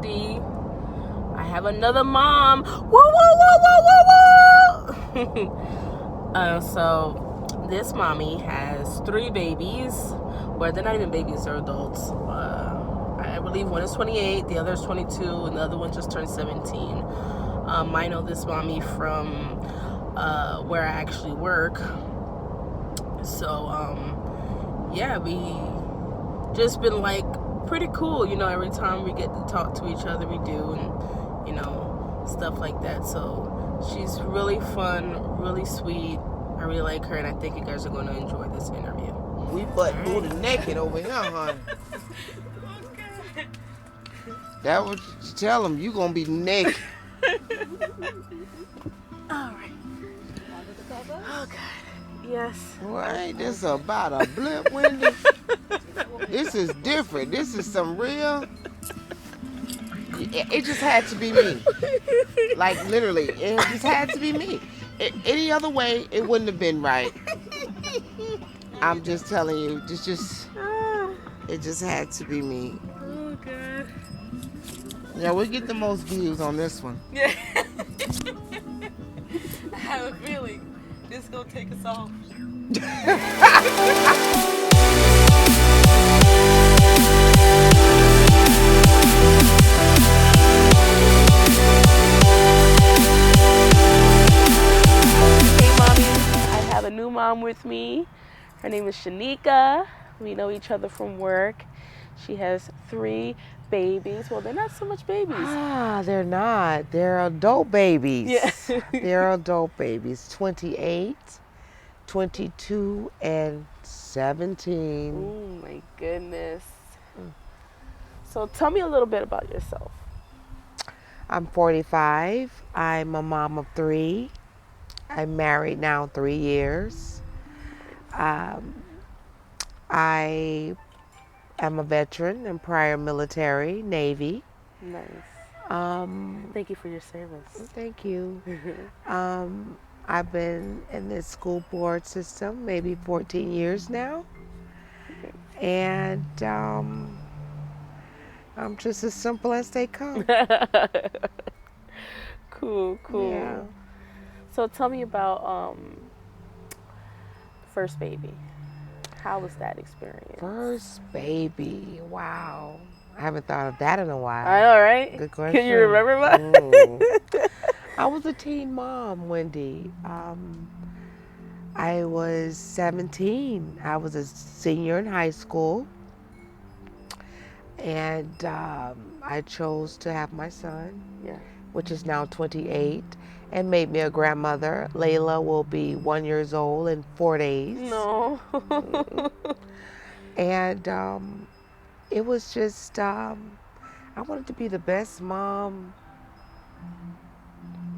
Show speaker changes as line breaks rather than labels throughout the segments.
Wendy. I have another mom. Woo, woo, woo, woo, woo, woo. So this mommy has 3 babies. Well, they're not even babies, they're adults. I believe one is 28, the other is 22, and the other one just turned 17. I know this mommy from where I actually work. So, yeah, we just been like pretty cool, you know, every time we get to talk to each other, we do, and, you know, stuff like that. So she's really fun, really sweet. I really like her, and I think you guys are going to enjoy this interview.
We butt booty naked over here, honey.
Okay.
That what you tell them, you gonna be naked.
Alright. Oh, God. Yes.
Well, ain't this about a blip, Wendy? This is different. This is some real... It just had to be me. Like, literally, it just had to be me. Any other way, it wouldn't have been right. I'm just telling you, it just had to be me.
Oh, God.
Yeah, we'll get the most views on this one.
Yeah. I have a feeling this is going to take us off. A new mom with me. Her name is Shunika. We know each other from work. She has 3 babies. Well, they're not so much babies.
They're not. They're adult babies.
Yeah.
They're adult babies. 28, 22, and 17.
Oh my goodness. So tell me a little bit about yourself.
I'm 45. I'm a mom of 3. I'm married now 3 years. I am a veteran and prior military, Navy.
Nice. Thank you for your service.
Thank you. I've been in this school board system maybe 14 years now. And I'm just as simple as they come.
Cool.
Yeah.
So tell me about first baby. How was that experience?
First baby. Wow. I haven't thought of that in a while.
I know, right?
Good question.
Can you remember what?
I was a teen mom, Wendy. I was 17. I was a senior in high school. And I chose to have my son, which is now 28. And made me a grandmother. Layla will be 1 year old in 4 days.
No.
And it was just, I wanted to be the best mom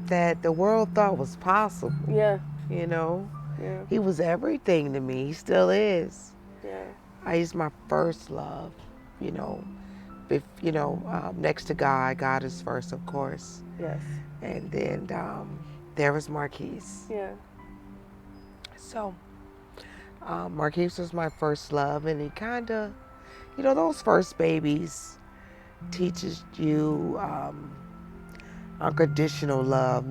that the world thought was possible.
Yeah.
You know?
Yeah.
He was everything to me. He still is.
Yeah.
He's my first love, you know. Next to God. God is first, of course.
Yes.
And then there was Marquise.
Yeah.
So Marquise was my first love, and he kind of, you know, those first babies teaches you unconditional love,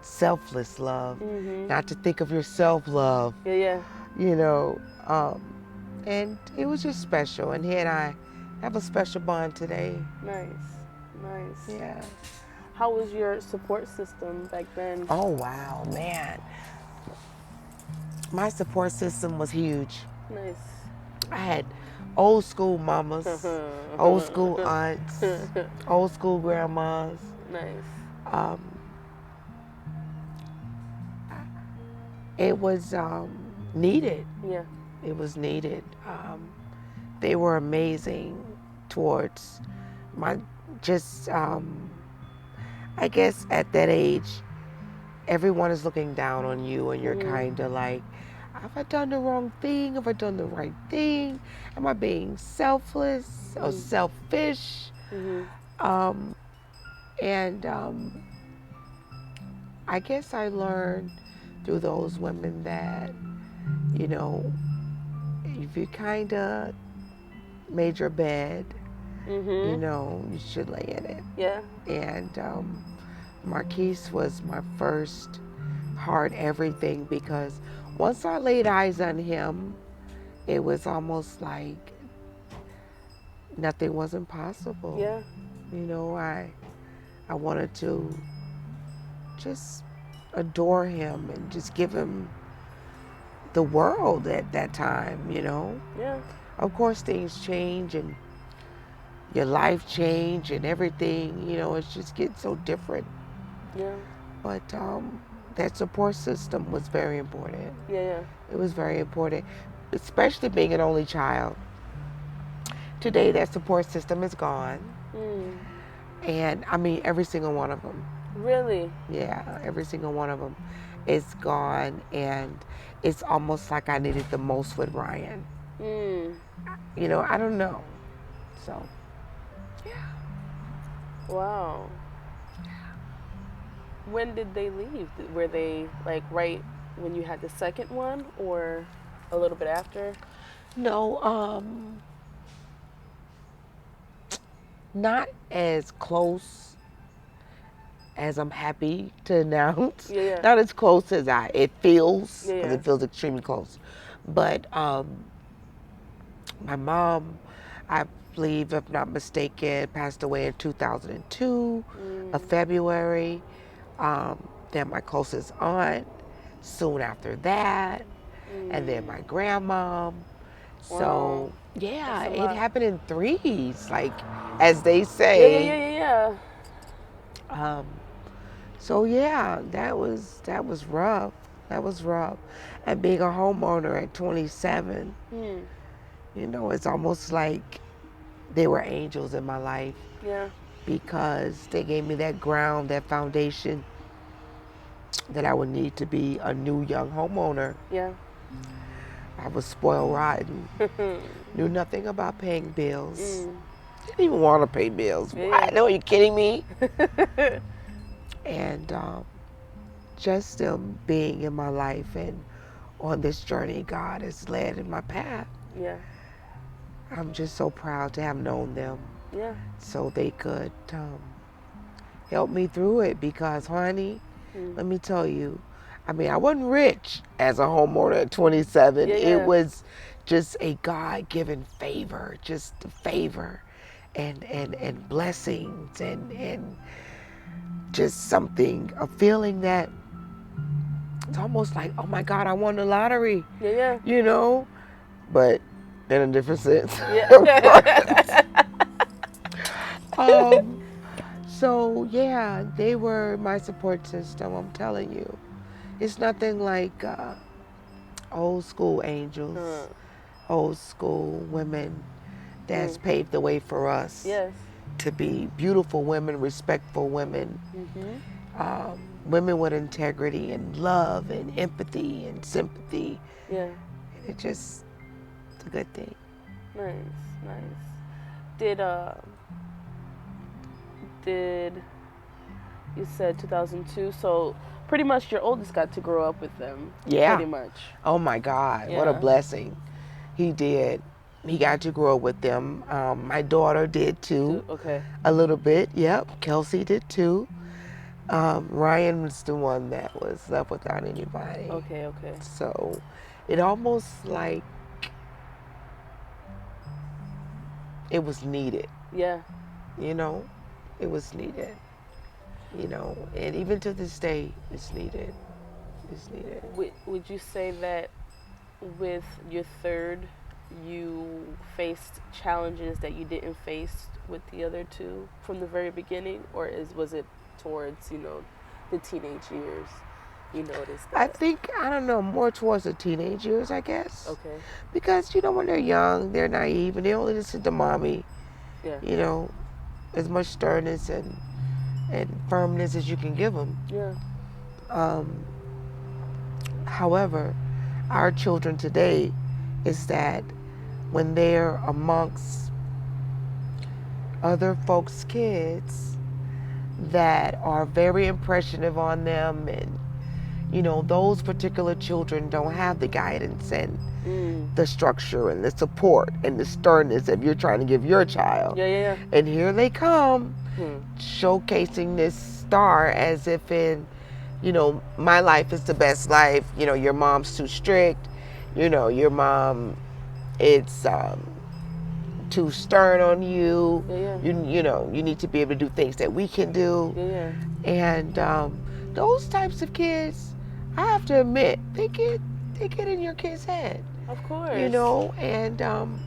selfless love, not to think of yourself love.
Yeah.
You know, and it was just special, and he and I have a special bond today.
Nice.
Yeah.
How was your support system back then?
Oh, wow, man. My support system was huge.
Nice.
I had old school mamas, old school aunts, old school grandmas.
Nice.
It was needed.
Yeah.
It was needed. They were amazing towards my, I guess at that age, everyone is looking down on you, and you're kind of like, have I done the wrong thing? Have I done the right thing? Am I being selfless or selfish? And I guess I learned through those women that, you know, if you kind of made your bed, you know, you should lay in it.
Yeah.
And Marquise was my first hard everything, because once I laid eyes on him, it was almost like nothing was impossible.
Yeah.
You know, I wanted to just adore him and just give him the world at that time, you know.
Yeah.
Of course, things change and your life change and everything, you know, it just gets so different.
Yeah.
But that support system was very important.
Yeah.
It was very important, especially being an only child. Today, that support system is gone. And I mean, every single one of them.
Really?
Yeah, every single one of them is gone. And it's almost like I needed the most with Ryan. You know, I don't know. So, yeah.
Wow. When did they leave? Were they like right when you had the second one, or a little bit after?
No, not as close as I'm happy to announce.
Yeah.
Not as close as it feels,
Yeah.
because it feels extremely close. But my mom, I believe, if not mistaken, passed away in 2002 of February. Then my closest aunt soon after that, and then my grandma. So yeah, it happened in threes, like as they say.
Yeah.
So yeah, that was rough. That was rough. And being a homeowner at 27, you know, it's almost like they were angels in my life.
Yeah.
Because they gave me that ground, that foundation that I would need to be a new young homeowner.
Yeah.
I was spoiled rotten. Knew nothing about paying bills. Didn't even want to pay bills.
Yeah.
What? No, are you kidding me? And just them being in my life and on this journey God has led in my path.
Yeah.
I'm just so proud to have known them.
Yeah.
So they could help me through it, because, honey, let me tell you, I mean, I wasn't rich as a homeowner at 27.
Yeah.
It was just a God-given favor, just a favor and blessings and just something, a feeling that it's almost like, oh my God, I won the lottery.
Yeah.
You know? But in a different sense.
Yeah.
So yeah, they were my support system, I'm telling you. It's nothing like old school angels, old school women that's paved the way for us.
Yes.
To be beautiful women, respectful women, women with integrity and love and empathy and sympathy.
Yeah.
And it's just a good thing.
Nice. Did you said 2002? So pretty much your oldest got to grow up with them.
Yeah.
Pretty much.
Oh my God, what a blessing. He did. He got to grow up with them. My daughter did too.
Okay.
A little bit, yep. Kelsey did too. Ryan was the one that was left without anybody.
Okay.
So it almost like it was needed.
Yeah.
You know, it was needed. You know, and even to this day, it's needed. It's needed.
Would you say that with your third, you faced challenges that you didn't face with the other two from the very beginning, or was it towards, you know, the teenage years you noticed that?
I think, I don't know, more towards the teenage years, I guess.
Okay.
Because, you know, when they're young, they're naive and they only listen to mommy.
Yeah.
You know, as much sternness and firmness as you can give them.
Yeah.
However, our children today is that when they're amongst other folks' kids that are very impressionative on them, and you know, those particular children don't have the guidance and the structure and the support and the sternness that you're trying to give your child.
Yeah.
And here they come, showcasing this star as if in, my life is the best life. Your mom's too strict. Your mom, it's too stern on you. You need to be able to do things that we can do. And those types of kids, I have to admit, they get in your kid's head.
Of course.
And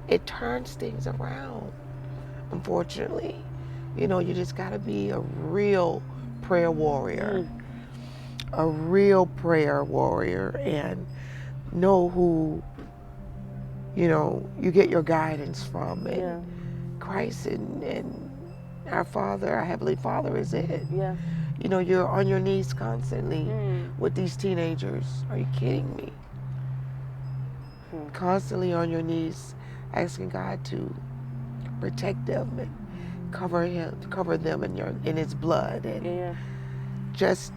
it turns things around, unfortunately. You just got to be a real prayer warrior. A real prayer warrior, and know who, you get your guidance from. And Christ and our Father, our Heavenly Father is it.
Yeah.
You're on your knees constantly with these teenagers. Are you kidding me? Constantly on your knees, asking God to protect them and cover them in His blood, and just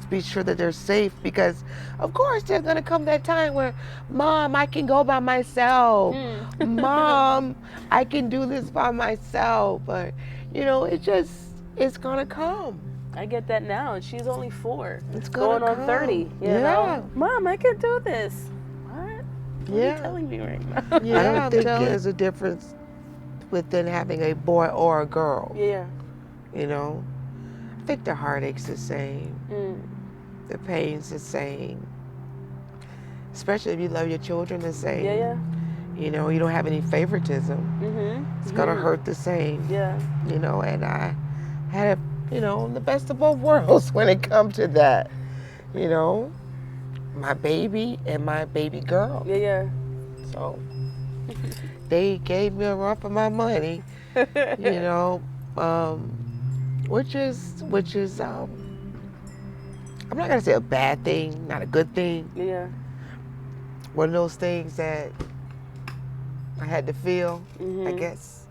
be sure that they're safe, because of course there's gonna come that time where, Mom, I can go by myself. Mom, I can do this by myself. But it's gonna come.
I get that now, and she's only 4.
It's
going
come.
on 30. Mom, I can do this. What? What are you telling me right now?
I don't think there's a difference within having a boy or a girl. I think the heartache's the same. The pain's the same. Especially if you love your children the same. You don't have any favoritism. It's gonna hurt the same. And I had the best of both worlds when it comes to that. My baby and my baby girl. So they gave me a run for my money. Which is I'm not gonna say a bad thing, not a good thing. One of those things that I had to feel, I guess.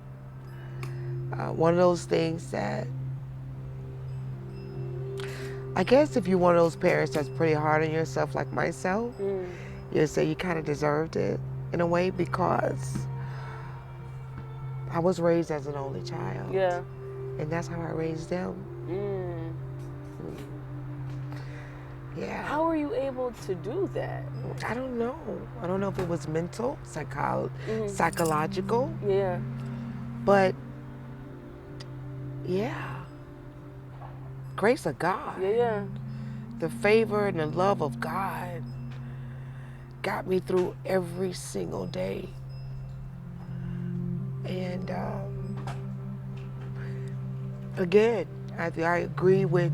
One of those things that, I guess if you're one of those parents that's pretty hard on yourself like myself, you'll say you kind of deserved it in a way, because I was raised as an only child. And that's how I raised them.
How were you able to do that?
I don't know. I don't know if it was mental, psychological. But grace of God. The favor and the love of God got me through every single day. And again, I agree with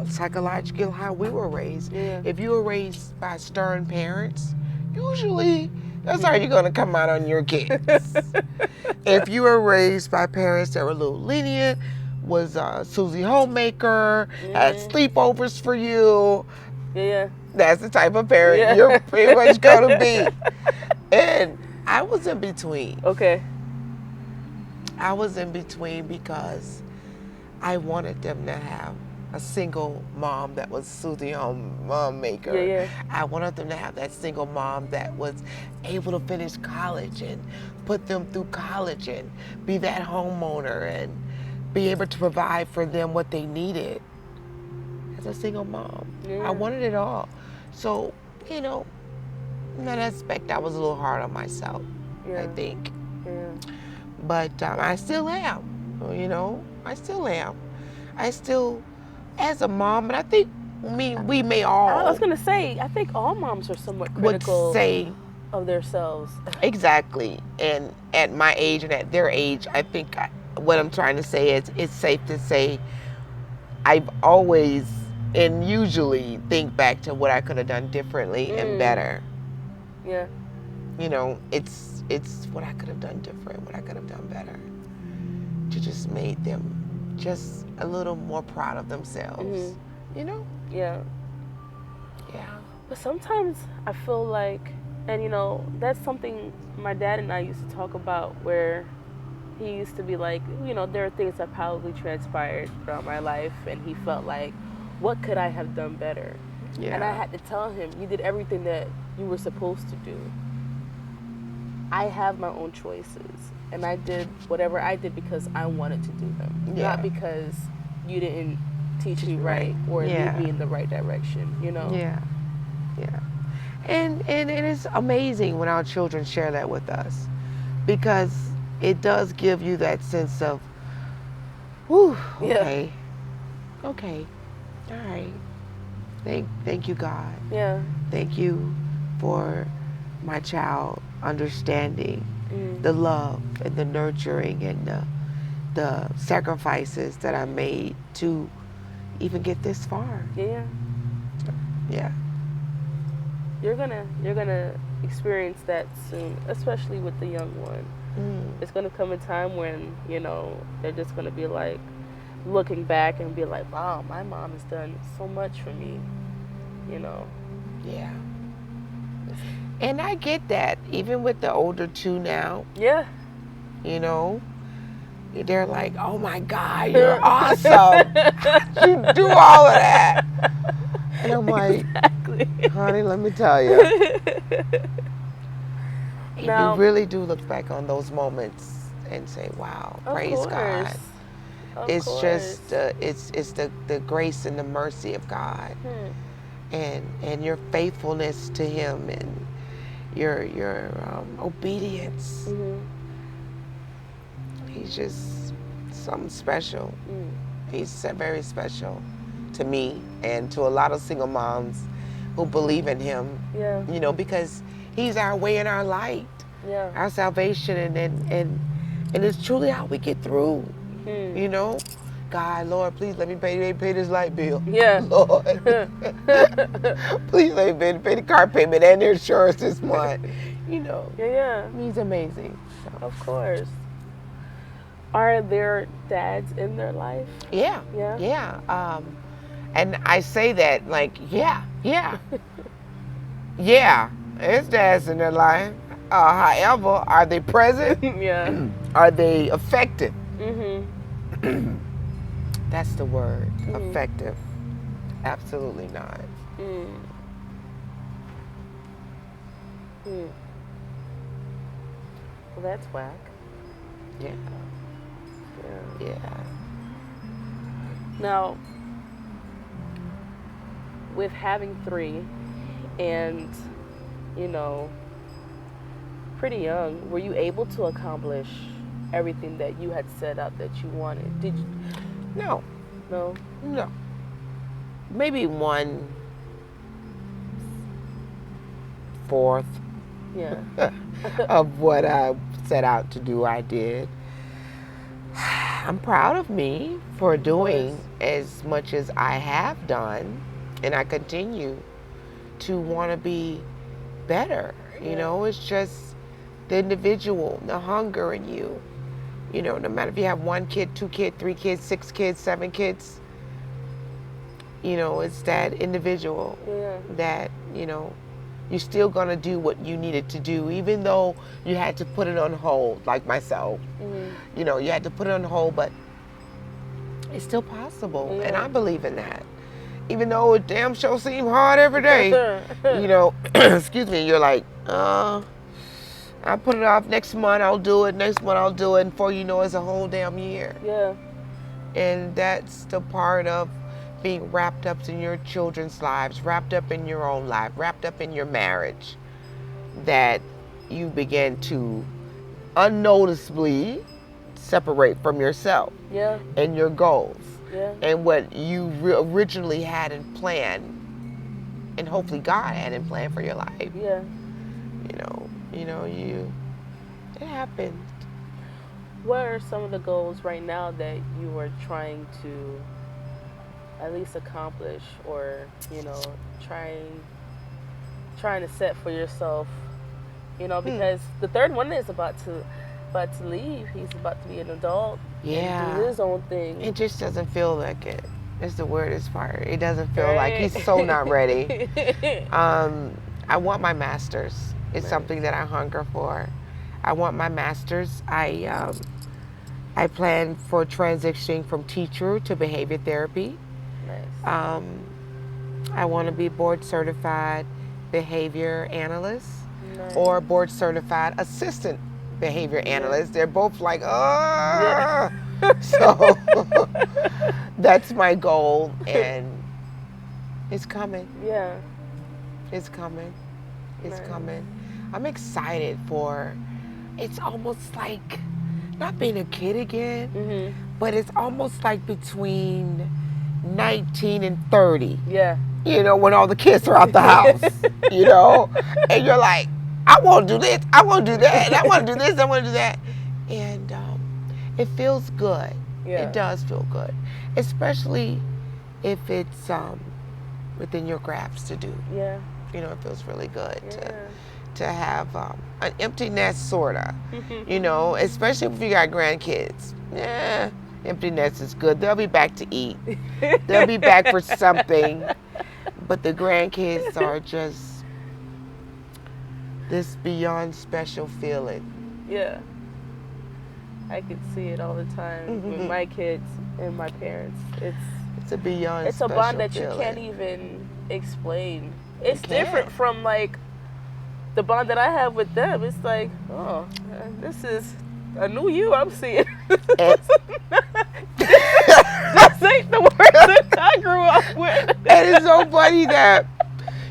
psychological how we were raised. If you were raised by stern parents, usually that's how you're gonna come out on your kids. If you were raised by parents that were a little lenient, was Susie homemaker, had sleepovers for you, that's the type of parent you're pretty much gonna be. And I was in between. I was in between because I wanted them to have a single mom that was Susie homemaker. I wanted them to have that single mom that was able to finish college and put them through college and be that homeowner and be able to provide for them what they needed as a single mom. I wanted it all. So, in that aspect, I was a little hard on myself, I think. But I still am, I still am. I still, as a mom, and I think we may all.
I was going to say, I think all moms are somewhat critical of themselves.
Exactly. And at my age and at their age, I think what I'm trying to say is it's safe to say I've always and usually think back to what I could have done differently and better. It's what I could have done different, what I could have done better, to just made them just a little more proud of themselves,
But sometimes I feel like, and that's something my dad and I used to talk about, where he used to be like, there are things that probably transpired throughout my life, and he felt like, what could I have done better? And I had to tell him, you did everything that you were supposed to do. I have my own choices, and I did whatever I did because I wanted to do them,
Yeah.
not because you didn't teach me right or
Yeah.
lead me in the right direction, you know?
Yeah. Yeah. And it is amazing when our children share that with us, because it does give you that sense of, whew, okay, okay, all right. Thank you, God.
Yeah.
Thank you for my child understanding the love and the nurturing and the sacrifices that I made to even get this far.
Yeah.
Yeah.
You're gonna experience that soon, especially with the young one. It's gonna come a time when, you know, they're just gonna be like looking back and be like, wow, my mom has done so much for me, you know.
Yeah. And I get that, even with the older two now.
Yeah.
You know, they're like, oh my God, you're awesome. How'd you do all of that? And I'm like, exactly. Honey, let me tell you. Now, you really do look back on those moments and say, wow, praise God. It's just, it's the grace and the mercy of God. And your faithfulness to Him and your obedience. He's just something special. He's very special to me and to a lot of single moms who believe in Him. Yeah. You know, because He's our way and our light. Yeah. Our salvation, and it's truly how we get through. You know? God, Lord, please let me pay this light bill. Yeah. Lord. Please let me pay the car payment and the insurance this month. You know. Yeah. He's amazing. So.
Of course. Are there dads in their life?
Yeah. Yeah. Yeah. And I say that like, yeah. Yeah. There's dads in their life. However, are they present? Yeah. Are they effective? That's the word. Effective. Absolutely not.
Well, that's whack.
Yeah.
Now, with having 3 and, you know, pretty young, were you able to accomplish everything that you had set out that you wanted? Did you?
No.
No?
No. Maybe 1/4 of what I set out to do, I did. I'm proud of me for doing as much as I have done, and I continue to want to be better. You know, it's just the individual, the hunger in you. You know, no matter if you have 1 kid, 2 kids, 3 kids, 6 kids, 7 kids, you know, it's that individual that, you know, you're still going to do what you needed to do, even though you had to put it on hold, like myself. You know, you had to put it on hold, but it's still possible. And I believe in that. Even though it damn sure seems hard every day, you know, excuse me, you're like, I'll put it off next month, I'll do it, next month I'll do it, and before you know it's a whole damn year. Yeah. And that's the part of being wrapped up in your children's lives, wrapped up in your own life, wrapped up in your marriage, that you begin to unnoticeably separate from yourself and your goals and what you originally had in plan, and hopefully God had in plan for your life. Yeah. It happened.
What are some of the goals right now that you are trying to at least accomplish, or, you know, trying to set for yourself, you know, because the third one is about to leave. He's about to be an adult and do his own thing.
It just doesn't feel like it. It's the word is fire. It doesn't feel like he's so not ready. I want my master's. It's something that I hunger for. I want my master's. I plan for transitioning from teacher to behavior therapy. Nice. I want to be board certified behavior analyst.
Nice.
or board certified assistant behavior analyst. They're both like,
Yeah.
So that's my goal, and it's coming.
Yeah.
It's coming. It's
Nice.
coming. I'm excited for. It's almost like not being a kid again, but it's almost like between 19 and 30.
Yeah.
You know, when all the kids are out the house, you know, and you're like, I want to do this, I want to do that, and I want to do this, I want to do that. And it feels good.
Yeah.
It does feel good, especially if it's within your grasp to do.
Yeah.
You know, it feels really good to have an empty nest, sort of. You know, especially if you got grandkids. Yeah, empty nest is good. They'll be back to eat. They'll be back for something. But the grandkids are just this beyond special feeling.
Yeah. I can see it all the time with my kids and my parents.
It's a beyond
it's
special
a bond that
feeling.
you can't even explain. It's
You can't.
different from like the bond that I have with them. It's like, oh, this is a new you I'm seeing. This ain't the person I grew up with.
And it's so funny that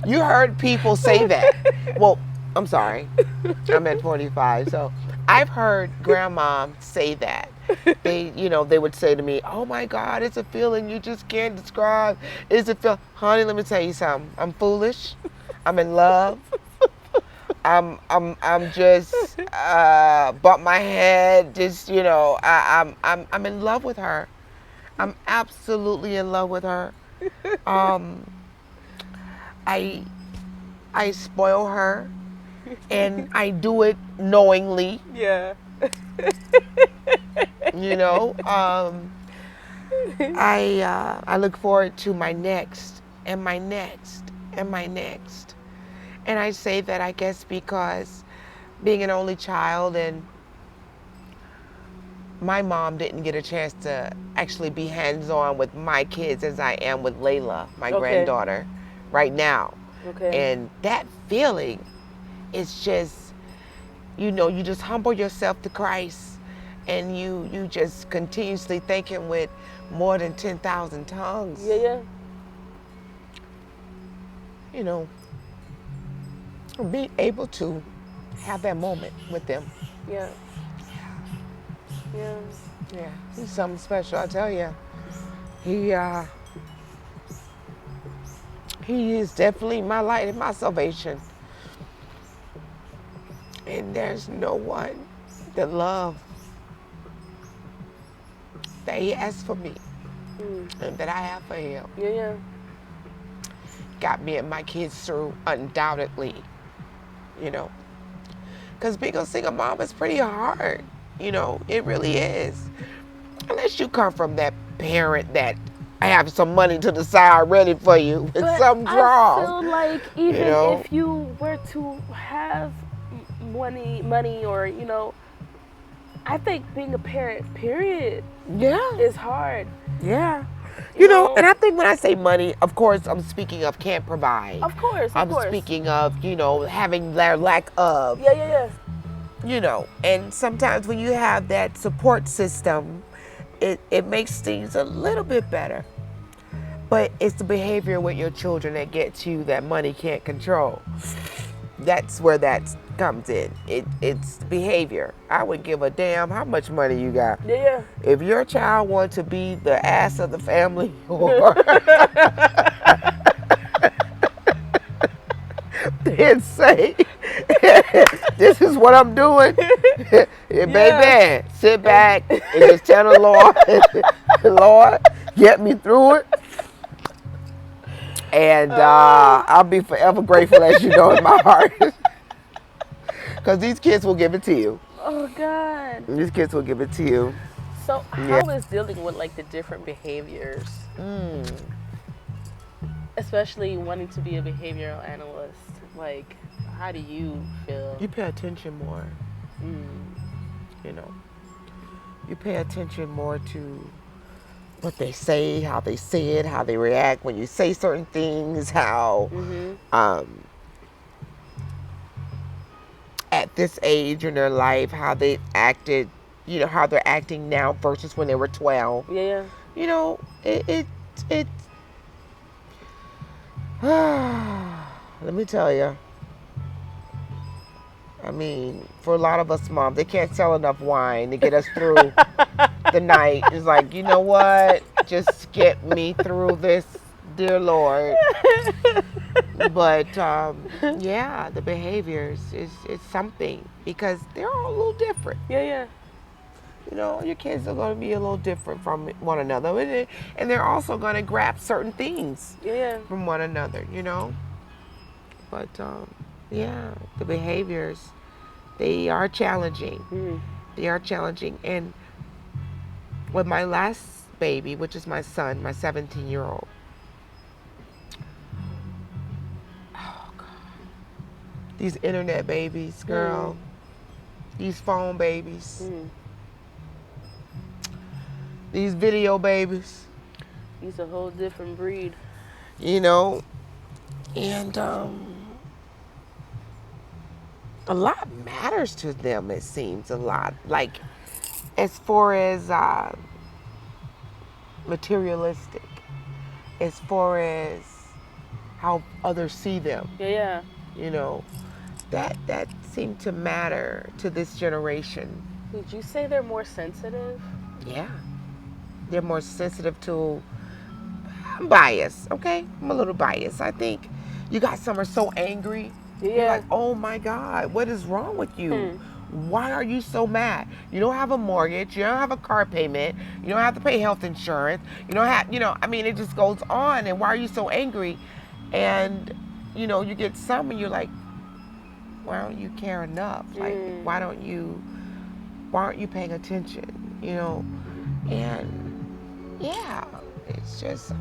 you heard people say that. Well, I'm sorry. I'm at 45, so I've heard grandma say that. They, you know, they would say to me, "Oh my God, it's a feeling you just can't describe. It's a feel, honey. Let me tell you something. I'm foolish. I'm in love. I'm just bump my head. Just, you know, I'm in love with her. I'm absolutely in love with her. I spoil her, and I do it knowingly.
Yeah.
You know, I look forward to my next and my next and my next. And I say that, I guess, because being an only child, and my mom didn't get a chance to actually be hands-on with my kids as I am with Layla, my granddaughter, right now.
Okay.
And that feeling is just, you know, you just humble yourself to Christ, and you just continuously thank Him with more than 10,000 tongues.
Yeah.
You know, be able to have that moment with them.
Yeah.
He's something special, I tell you. He is definitely my light and my salvation. And there's no one that love that He has for me and that I have for Him.
Yeah.
Got me and my kids through, undoubtedly. You know, because being a single mom is pretty hard. You know, it really is. Unless you come from that parent that I have some money to the side ready for you with some draw.
I feel like even
you know?
if you were to have money or, you know, I think being a parent, period, is hard.
Yeah. You know, and I think when I say money, of course, I'm speaking of can't provide.
Of course.
I'm speaking of, you know, having their lack of.
Yeah.
You know, and sometimes when you have that support system, it makes things a little bit better. But it's the behavior with your children that gets you that money can't control. That's where that comes in. It's behavior. I would give a damn how much money you got.
Yeah.
If your child wants to be the ass of the family, or then say, this is what I'm doing. Baby, sit back and just tell the Lord, Lord, get me through it. And I'll be forever grateful, as you know, in my heart. Because these kids will give it to you.
Oh, God.
These kids will give it to you.
So how is dealing with, like, the different behaviors? Especially wanting to be a behavioral analyst. Like, how do you feel?
You pay attention more. You know, you pay attention more to what they say, how they say it, how they react when you say certain things, how at this age in their life, how they acted, how they're acting now versus when they were 12.
Yeah.
It let me tell you. I mean, for a lot of us moms, they can't sell enough wine to get us through the night. It's like, you know what? Just get me through this, dear Lord. But yeah, the behaviors is something, because they're all a little different.
Yeah.
Your kids are going to be a little different from one another, and they're also going to grab certain things from one another. But yeah, the behaviors, they are challenging. They are challenging. And with my last baby, which is my son, my 17-year-old, oh God, these internet babies, girl, these phone babies, these video babies.
He's a whole different breed.
And a lot matters to them, it seems, a lot. Like, as far as materialistic, as far as how others see them.
Yeah.
That seemed to matter to this generation.
Would you say they're more sensitive?
Yeah. They're more sensitive to... I'm biased, okay? I'm a little biased. I think you got some are so angry.
Yeah.
You're like, oh my God, what is wrong with you? Why are you so mad? You don't have a mortgage. You don't have a car payment. You don't have to pay health insurance. You don't have, it just goes on. And why are you so angry? And, you get some and you're like, why don't you care enough? Like, why aren't you paying attention? And yeah, it's just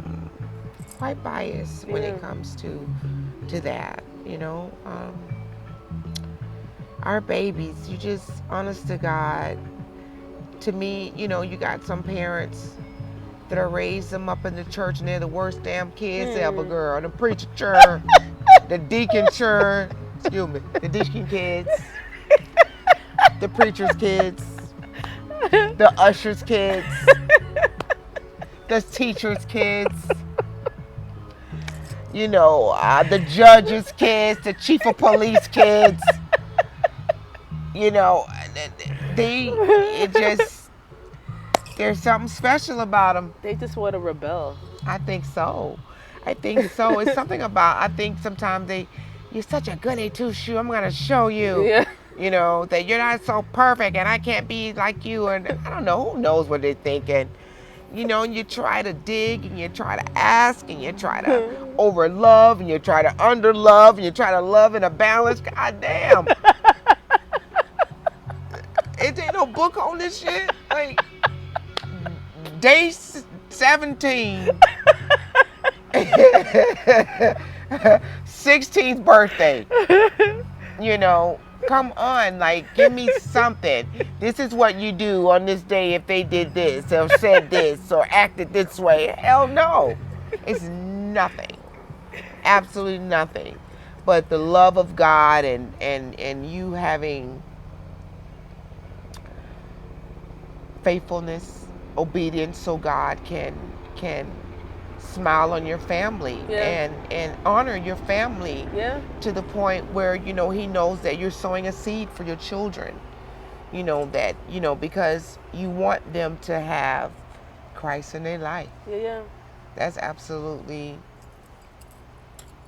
quite biased when it comes to that, our babies, you just, honest to God, to me, you got some parents that are raised them up in the church and they're the worst damn kids ever, girl. The preacher church, the deacon church, the deacon kids, the preacher's kids, the usher's kids, the teacher's kids, the judge's kids, the chief of police kids. There's something special about them.
They just want to rebel.
I think so. It's something about, I think sometimes you're such a goody two-shoe. I'm going to show you, that you're not so perfect and I can't be like you. And I don't know, who knows what they're thinking. And you try to dig and you try to ask and you try to overlove and you try to underlove and you try to love in a balance. God damn. It ain't no book on this shit. Like, day 17, 16th birthday. Come on, like, give me something. This is what you do on this day if they did this or said this or acted this way. Hell no. It's nothing. Absolutely nothing. But the love of God and you having faithfulness, obedience, so God can smile on your family and honor your family to the point where he knows that you're sowing a seed for your children, because you want them to have Christ in their life. That's absolutely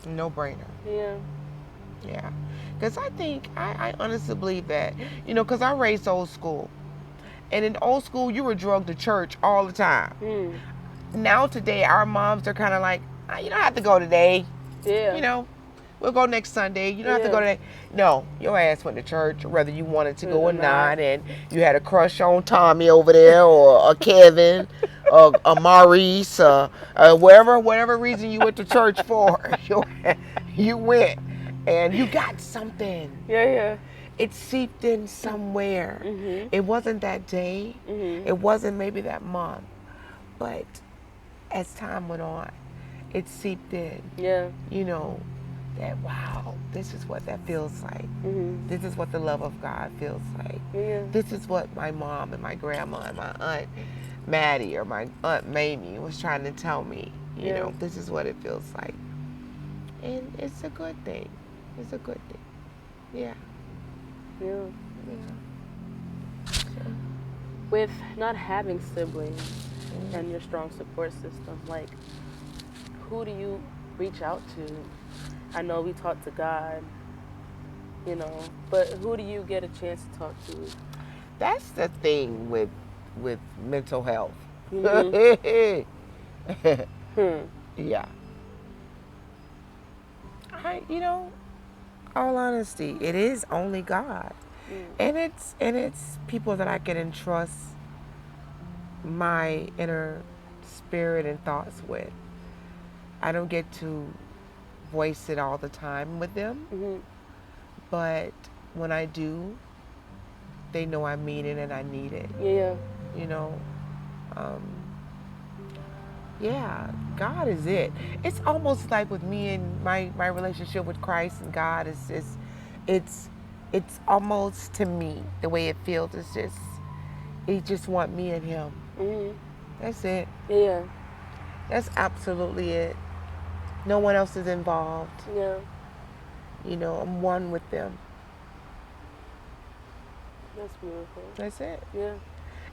no-brainer. Because I honestly believe that, because I raised old school. And in old school, you were drugged to church all the time. Now today, our moms are kind of like, you don't have to go today. We'll go next Sunday. You don't have to go today. No, your ass went to church, whether you wanted to go or not. And you had a crush on Tommy over there, or Kevin, or Maurice, whatever reason you went to church for. You went, and you got something. It seeped in somewhere. It wasn't that day. It wasn't maybe that month. But as time went on, it seeped in. that, wow, this is what that feels like.
Mm-hmm.
This is what the love of God feels like.
Yeah.
This is what my mom and my grandma and my aunt Maddie or my aunt Mamie was trying to tell me. You know, this is what it feels like. And it's a good thing. It's a good thing. Yeah.
Yeah.
Yeah.
With not having siblings and your strong support system, like, who do you reach out to? I know we talk to God, you know, but who do you get a chance to talk to?
That's the thing with mental health.
Mm-hmm.
Yeah. You know, all honesty, it is only God. And it's people that I can entrust my inner spirit and thoughts with. I don't get to voice it all the time with them, but when I do, they know I mean it and I need it.
Yeah.
You know, yeah, God is it. It's almost like with me and my relationship with Christ and God it's almost, to me, the way it feels is just, he just want me and him. That's it.
Yeah.
That's absolutely it. No one else is involved.
Yeah.
You know, I'm one with them.
That's beautiful.
That's it.
Yeah.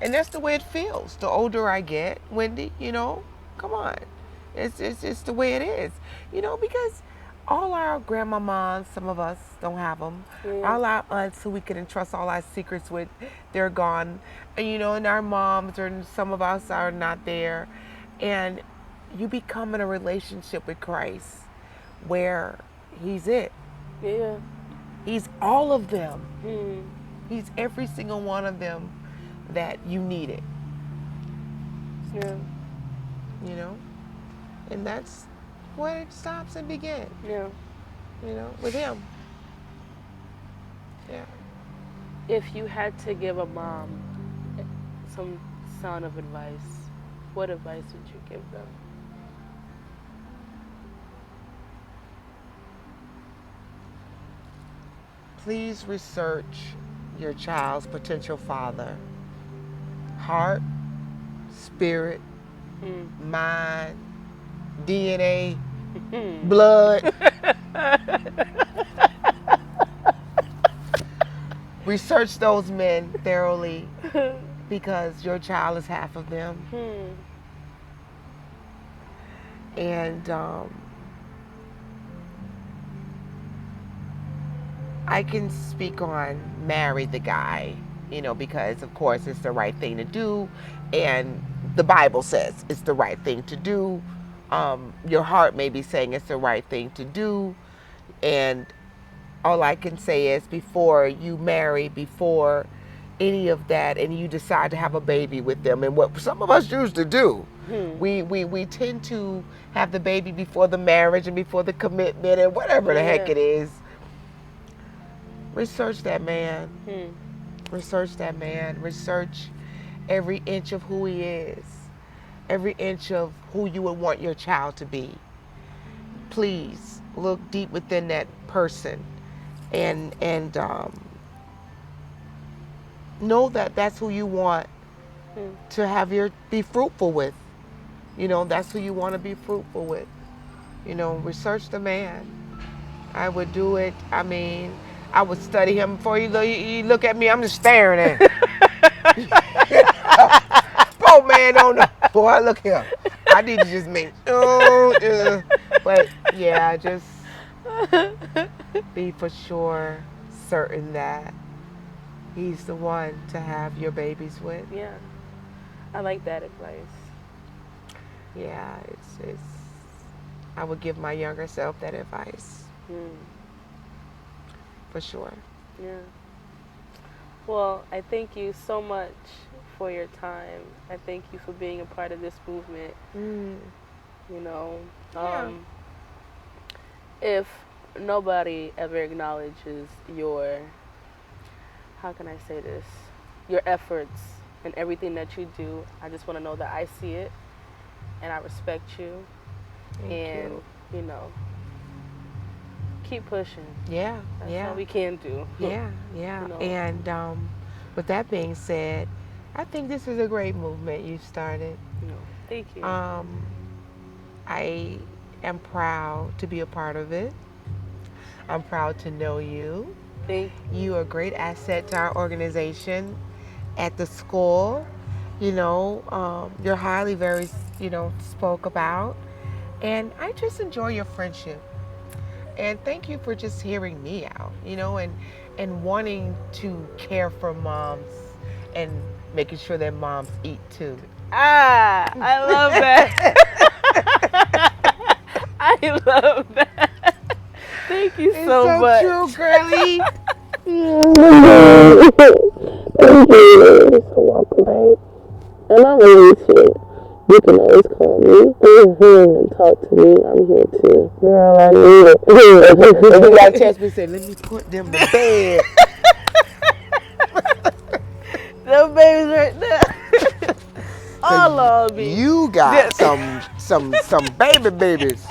And that's the way it feels. The older I get, Wendy, you know, come on. It's the way it is. You know, because all our grandmamas, some of us don't have them.
Yeah.
All our aunts who we can entrust all our secrets with, they're gone. And, you know, and our moms, or some of us are not there. And you become in a relationship with Christ where he's it.
Yeah.
He's all of them.
Mm.
He's every single one of them that you needed.
Yeah.
You know? And that's where it stops and begins.
Yeah.
You know, with him. Yeah.
If you had to give a mom some sound of advice, what advice would you give them?
Please research your child's potential father. Heart, spirit, mind, DNA, blood. Research those men thoroughly because your child is half of them. And I can speak on marry the guy, you know, because of course it's the right thing to do, and the Bible says it's the right thing to do. Your heart may be saying it's the right thing to do, and all I can say is, before you marry, before any of that, and you decide to have a baby with them, and what some of us choose to do, we tend to have the baby before the marriage and before the commitment and whatever the heck it is. Research that man. Research that man. Research every inch of who he is, every inch of who you would want your child to be. Please look deep within that person, and know that that's who you want to have be fruitful with. You know, that's who you want to be fruitful with. You know, research the man. I would do it. I mean, I would study him before you look at me. I'm just staring at him. Poor man don't know. Boy, look here. I need to just make. But yeah, just be for sure certain that he's the one to have your babies with.
Yeah. I like that advice.
Yeah, it's I would give my younger self that advice. For sure.
Yeah. Well, I thank you so much for your time. I thank you for being a part of this movement. You know, if nobody ever acknowledges your, how can I say this, your efforts and everything that you do, I just want to know that I see it and I respect you.
Thank you.
You know, keep pushing.
Yeah,
That's
yeah.
all we can do.
Yeah, yeah.
You know.
And with that being said, I think this is a great movement you started.
No, thank you.
I am proud to be a part of it. I'm proud to know you.
Thank you.
You are a great asset to our organization at the school. You know, you're highly very, spoke about. And I just enjoy your friendship. And thank you for just hearing me out, and wanting to care for moms and making sure that moms eat too.
Ah, I love that. I love that. Thank you so much.
It's so true, girlie.
Thank you. You're so welcome, babe. And I'm really too. You can always call me and talk to me. I'm here too. Girl, I need it.
If you got a chance, we say, let me put them to bed.
Them babies right there. All of me.
You got some babies.